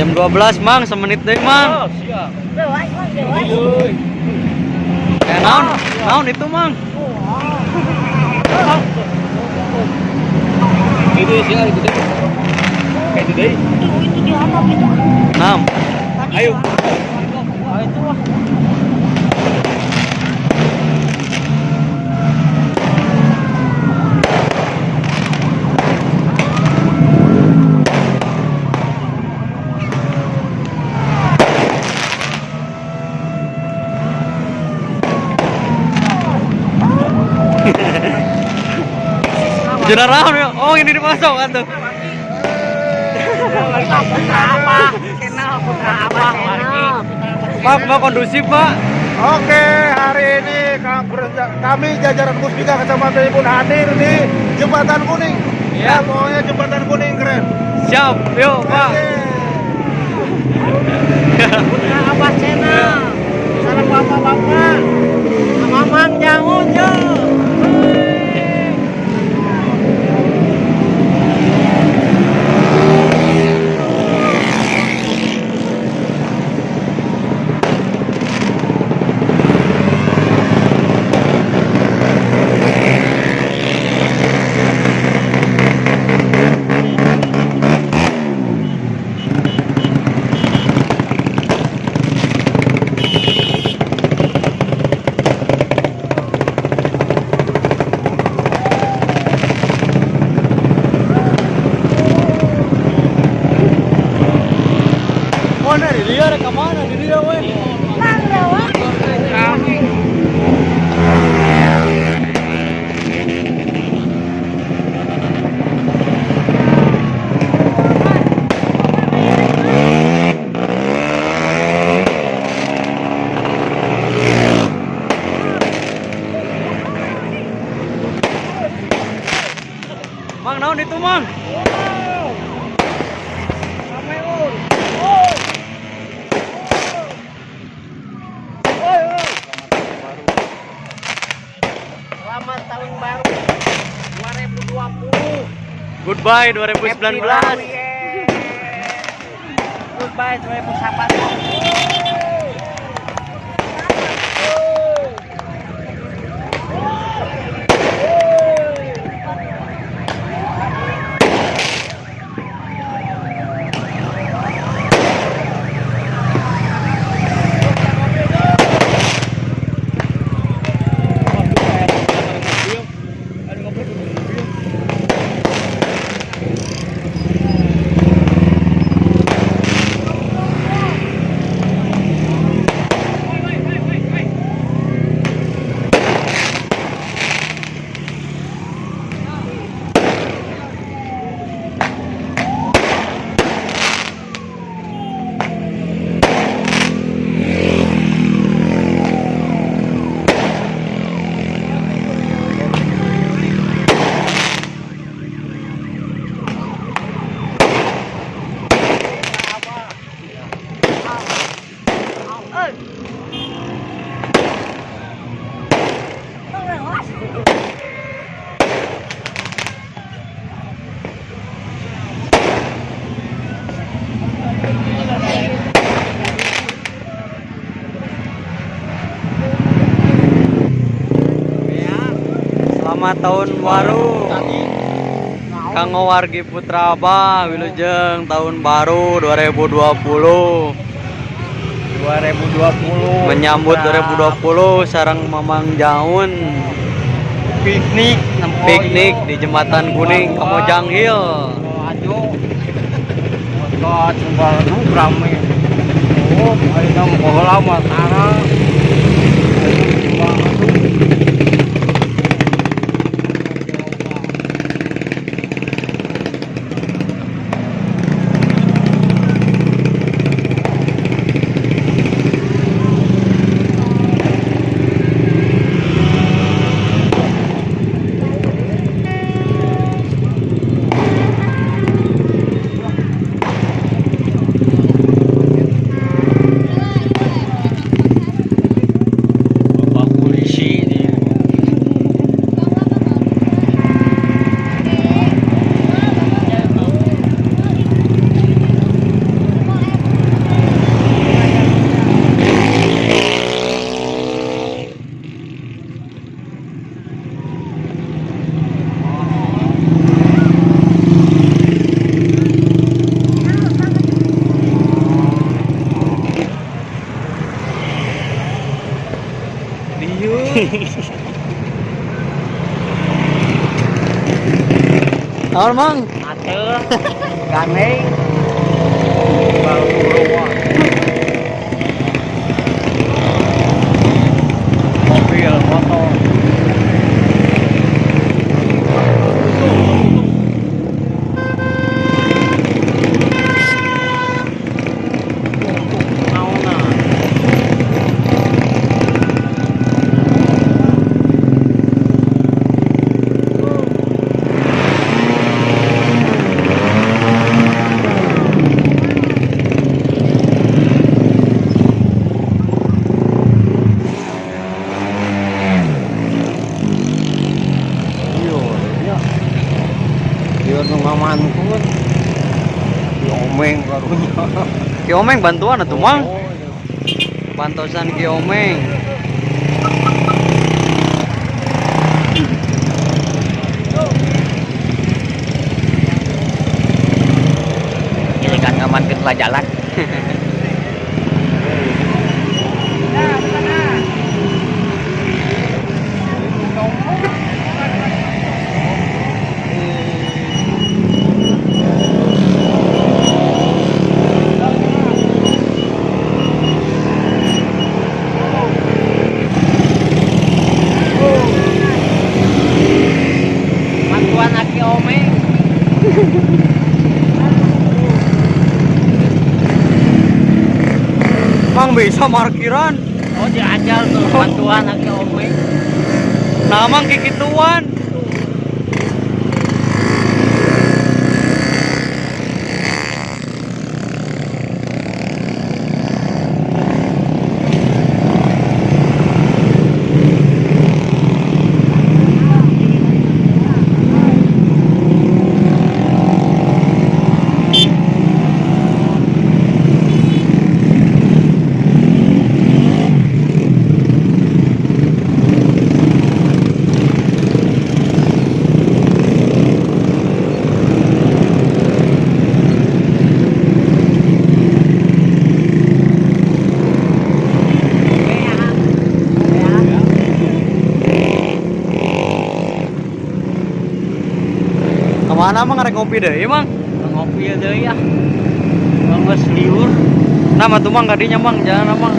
Jam 12 Mang, semenit deh Mang. Oh, siap. Naon itu Mang? Itu sih itu deh. Kayak itu deh. Itu di apa gitu? 6. Ayo. Itu wah. Jenarah oh ini dipasok kan tuh. Putra apa? Channel Putra apa? Pak, mau kondusif Pak. Oke, hari ini kami jajaran Puspika Kecamatan pun hadir di Jembatan Kuning. Ya. Pokoknya Jembatan Kuning keren. Siap, yuk Pak. Putra apa channel? Salam bapak-bapak. Mamang jangun yo. Mana di dia rekaman di dia weh. Mang naon itu Mang? Selamat tahun baru 2020. Goodbye 2019. Goodbye 2019. Selamat tahun baru. Kanggo wargi Putra Abah wilujeng tahun baru 2020. 2020 Menyambut 2020 sareng Mamang Jaun piknik di Jembatan Kuning Kamojang Hill. ajo ka coba nu rame oh ayeuna mah lama tara Naon mang? Atur, gandeng, baru ruang. Mobil, motor. Dia nu ngamankeun. Diomeng karunya. Ki Omeng bantuan atuh mang. Bantosan Ki Omeng. Ini kan ngamankeun jalan. Mantuan Aki Omeng. Mang bisa parkiran. Oh diajar tuh mantuan Aki Omeng. Nah mang kikituan. Kemana mang ngarek ngopi deh, mang? Ngopi deui ya. Geus liur. Nama tuh mang kadinya mang, jangan mang.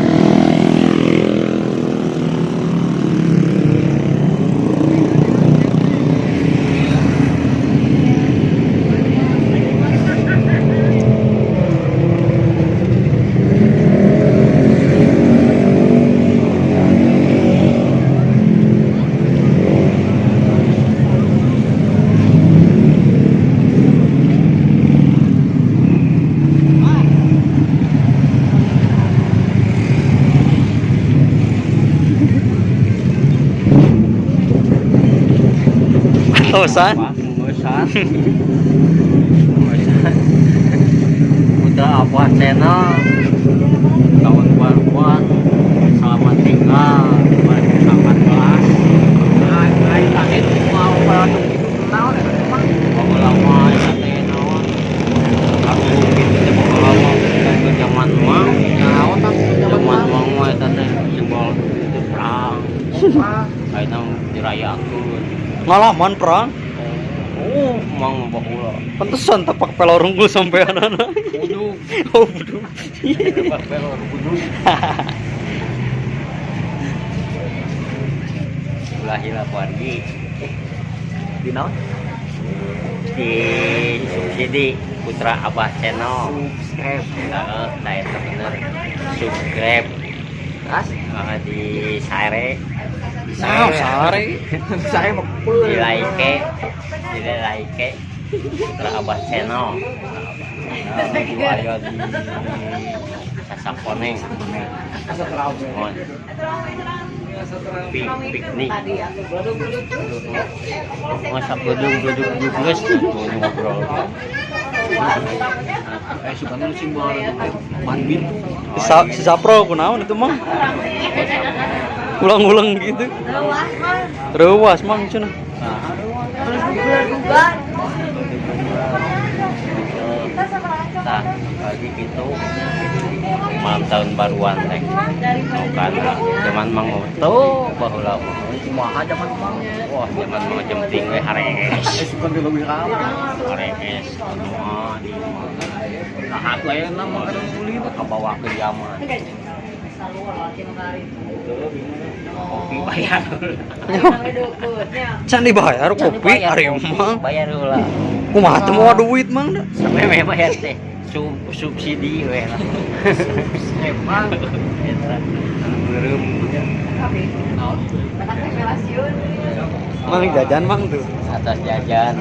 Tosan. Memesan. Putra Abah channel. Kawan baruan. Selamat tinggal 2018. Ai tadi mau produk itu kenal ya, Mang. Mau lama ya teh naon. Aku gitu mau lama ke zaman mah. Naon tah zaman mah eta teh simbol itu perang. Ayeuna dirayakeun. Ngalaman perang. Oh, mang baheula. Pantesan tapak pelor unggul sampai anak-anak. Buduk. Oh, buduk. Pak pelor buduk. Lahirlah pergi. Di naon? Di subsidi Putra Abah channel. Subscribe. Saya bener. Subscribe. As di Sare. Nah, sare. Saya mau di like, Putra Abah channel. Ayo di Sasaponeng. Mohon. Piknik. Masa duduk guys ngobrol. Sebenarnya simbol manbin. Si Sapro kunaon itu mang? Ulang-ulang gitu. Rewas mang cenah. Nah, pagi gitu malam tahun baruan teh. Karena zaman mang moto baheula Kumaha zaman mang. wah zaman mang jemting we hareges. Suka di leuwih rame. Hareges anu di lahat we nama kada kulit kabawakeun zaman. Kopi bayar. Can dibayar kopi ari mah. Bayar heula. Kumaha teu moal duit mang da. Sampai we bayar teh subsidi we lah. Emang eta ngeureum Mang jajan mang tuh. atas jajan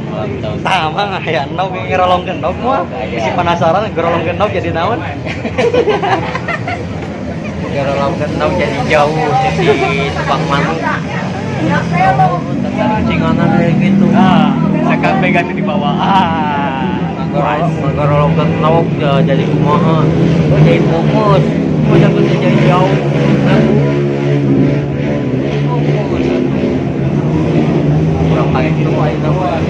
malam tahun. Tah mang aya endog ngerolong gendog mah. Si penasaran ngerolong gendog jadi naon? Gerolong gendong jadi jauh jadi tukang manuk. Cinganan kayak gitu. Sekarang pegang di bawah. Gerolong gendong jadi kumaha. Oh jadi fokus. Oh jangan jadi jauh. Kurang kayak gitu aja mah.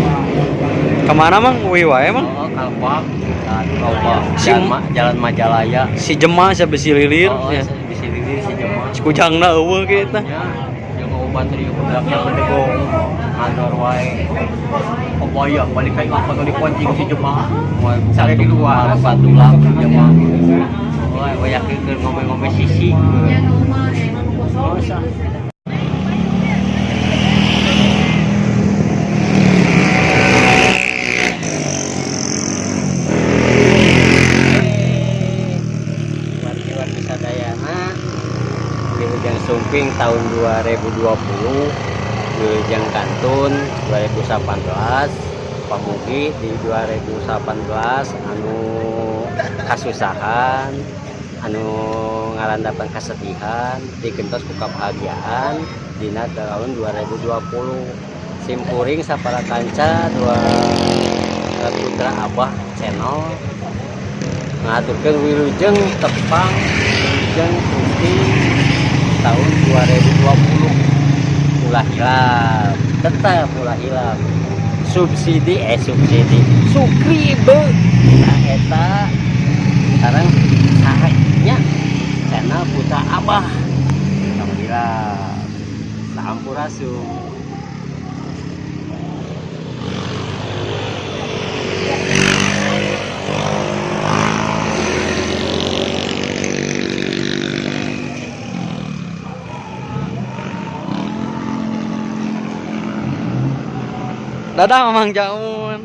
Kemana mang? Uwi wae mang? Oh kalpak. Kalpak. Sim- Jalan Majalaya. Si Jema sa besi lilir. Oh, Ya. di sini si Jemaah. Si kujangna eueuh ge eta. Ya, yang obat dari budaknya mendego ngantor wae. Kebayang balik kayak apa tuh di poncing si jemaah. Sare di luar batulang jemaah. Wah, yakin ngombe-ngombe sisi. Warga Sadayana di Ujang Sumping tahun 2020 di Ujang Kantun 2018 Pamugi di 2018 anu kasusahan anu ngarandapan kasedihan digentos ku kebahagiaan dina tahun 2020 simpuring sapara kanca dua putra Abah channel ngaturkeun wilujeng tepang wilujeng Suci tahun 2020 ulah hilap tetap ulah hilap subsidi sukribe nah eta sekarang sahanya channel putra Abah alhamdulillah sampurasun. Dadah Mamang Jaun.